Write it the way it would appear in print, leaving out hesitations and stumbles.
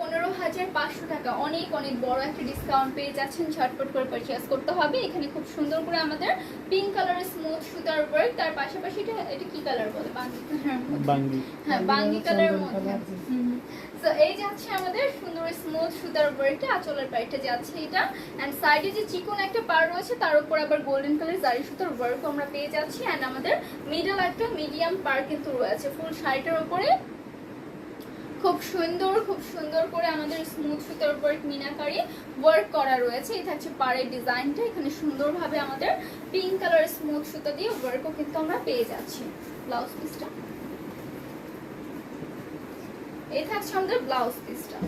15,500 টাকা, অনেক অনেক বড় একটা ডিসকাউন্ট পেয়ে যাচ্ছেন, ঝটপট করে পারচেজ করতে হবে। এখানে খুব সুন্দর করে আমাদের পিঙ্ক কালারের স্মুথ সুতার ওয়ার্ক, তার পাশাপাশি এটা কি কালার বলে, বাঙ্গি, হ্যাঁ বাঙ্গি কালারের মধ্যে। সো এই যাচ্ছে আমাদের সুন্দর স্মুথ সুতার ওয়ার্কটা, আঁচলের পাইটা যাচ্ছে এটা, এন্ড সাইডে যে চিকন একটা পার রয়েছে তার উপর আবার গোল্ডেন কালার জারি সুতার ওয়ার্ক আমরা পেয়ে যাচ্ছি, এন্ড আমাদের মিডল একটা মিডিয়াম পার কিন্তু রয়েছে ফুল শাড়িটার উপরে। খুব সুন্দর করে আমাদের স্মুথ সুতার ওয়ার্ক মিনাকারি ওয়ার্ক করা রয়েছে। এই থাকছে পাড়ের ডিজাইনটা, এখানে সুন্দরভাবে আমাদের পিঙ্ক কালার স্মুথ সুতা দিয়ে ওয়ার্কও কিন্তু আমরা পেয়ে যাচ্ছি। ব্লাউজ পিসটা এই থাকছে আমাদের ব্লাউজ পিসটা।